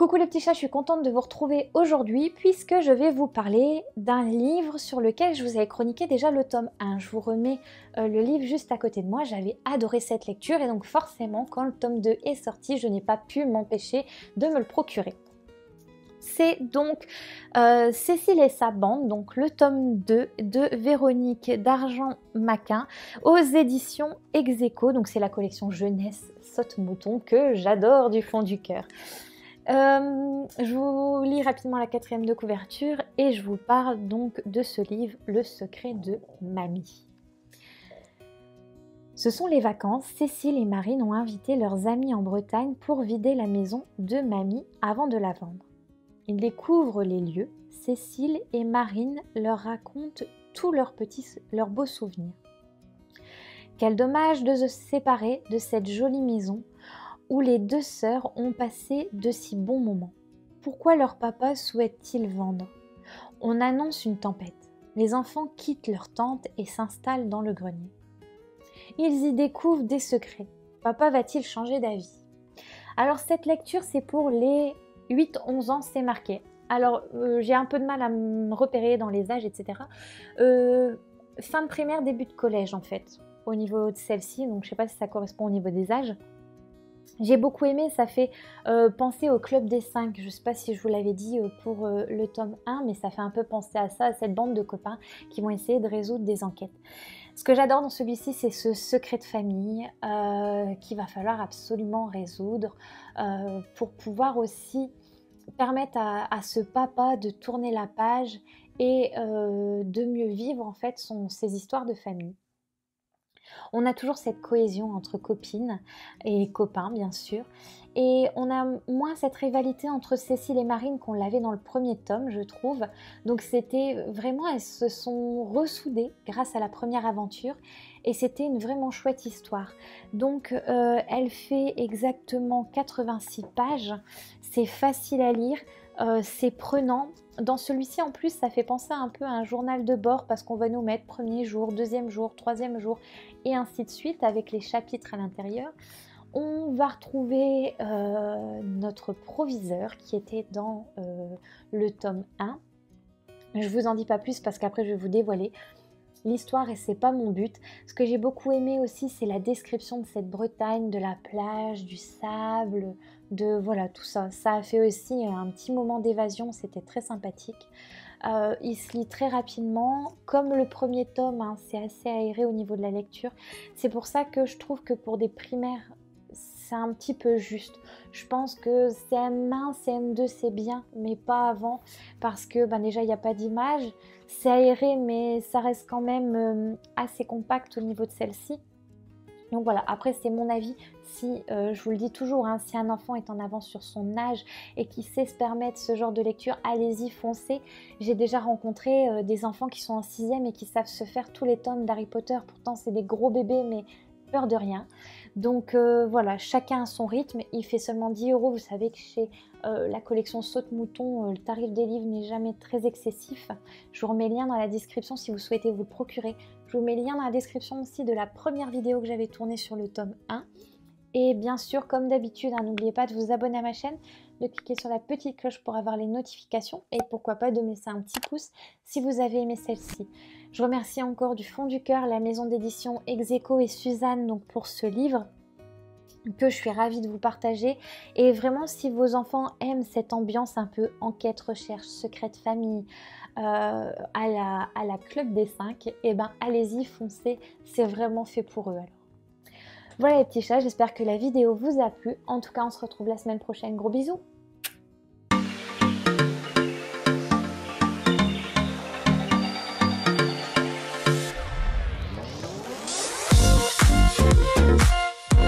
Coucou les petits chats, je suis contente de vous retrouver aujourd'hui puisque je vais vous parler d'un livre sur lequel je vous avais chroniqué déjà le tome 1. Je vous remets le livre juste à côté de moi, j'avais adoré cette lecture et donc forcément quand le tome 2 est sorti, je n'ai pas pu m'empêcher de me le procurer. C'est donc Cécile et sa bande, donc le tome 2 de Véronique d'Argent-Maquin aux éditions Ex Aequo, donc c'est la collection jeunesse Saute-Mouton que j'adore du fond du cœur. Je vous lis rapidement la 4e de couverture et je vous parle donc de ce livre, Le secret de Mamie. Ce sont les vacances, Cécile et Marine ont invité leurs amis en Bretagne pour vider la maison de Mamie avant de la vendre. Ils découvrent les lieux, Cécile et Marine leur racontent tous leurs beaux souvenirs. Quel dommage de se séparer de cette jolie maison où les deux sœurs ont passé de si bons moments. Pourquoi leur papa souhaite-t-il vendre? On annonce une tempête. Les enfants quittent leur tente et s'installent dans le grenier. Ils y découvrent des secrets. Papa va-t-il changer d'avis? Alors cette lecture, c'est pour les 8-11 ans, c'est marqué. Alors j'ai un peu de mal à me repérer dans les âges, etc. Fin de primaire, début de collège en fait, au niveau de celle-ci. Donc je ne sais pas si ça correspond au niveau des âges. J'ai beaucoup aimé, ça fait penser au Club des 5, je ne sais pas si je vous l'avais dit pour le tome 1, mais ça fait un peu penser à ça, à cette bande de copains qui vont essayer de résoudre des enquêtes. Ce que j'adore dans celui-ci, c'est ce secret de famille qu'il va falloir absolument résoudre pour pouvoir aussi permettre à ce papa de tourner la page et de mieux vivre en fait ses histoires de famille. On a toujours cette cohésion entre copines et copains, bien sûr. Et on a moins cette rivalité entre Cécile et Marine qu'on l'avait dans le premier tome, je trouve. Donc c'était vraiment, elles se sont ressoudées grâce à la première aventure. Et c'était une vraiment chouette histoire. Donc elle fait exactement 86 pages. C'est facile à lire. C'est prenant. Dans celui-ci, en plus, ça fait penser un peu à un journal de bord parce qu'on va nous mettre premier jour, deuxième jour, troisième jour et ainsi de suite avec les chapitres à l'intérieur. On va retrouver notre proviseur qui était dans le tome 1. Je vous en dis pas plus parce qu'après je vais vous dévoiler l'histoire et c'est pas mon but. Ce que j'ai beaucoup aimé aussi, c'est la description de cette Bretagne, de la plage, du sable, de voilà tout ça. Ça a fait aussi un petit moment d'évasion, c'était très sympathique. Il se lit très rapidement, comme le premier tome, hein, c'est assez aéré au niveau de la lecture. C'est pour ça que je trouve que pour des primaires, c'est un petit peu juste. Je pense que CM1, CM2 c'est bien, mais pas avant, parce que déjà il n'y a pas d'image. C'est aéré, mais ça reste quand même assez compact au niveau de celle-ci. Donc voilà, après c'est mon avis, si je vous le dis toujours, hein, si un enfant est en avance sur son âge et qui sait se permettre ce genre de lecture, allez-y, foncez. J'ai déjà rencontré des enfants qui sont en 6e et qui savent se faire tous les tomes d'Harry Potter, pourtant c'est des gros bébés mais peur de rien. Donc voilà, chacun a son rythme, il fait seulement 10 €, vous savez que chez la collection Saute-Mouton, le tarif des livres n'est jamais très excessif. Je vous remets le lien dans la description si vous souhaitez vous le procurer. Je vous mets le lien dans la description aussi de la première vidéo que j'avais tournée sur le tome 1. Et bien sûr, comme d'habitude, hein, n'oubliez pas de vous abonner à ma chaîne, de cliquer sur la petite cloche pour avoir les notifications et pourquoi pas de me laisser un petit pouce si vous avez aimé celle-ci. Je remercie encore du fond du cœur la maison d'édition Ex Aequo et Suzanne donc, pour ce livre que je suis ravie de vous partager. Et vraiment, si vos enfants aiment cette ambiance un peu enquête, recherche, secret de famille, à la Club des 5, et allez-y, foncez, c'est vraiment fait pour eux alors. Voilà les petits chats, j'espère que la vidéo vous a plu. En tout cas, on se retrouve la semaine prochaine. Gros bisous!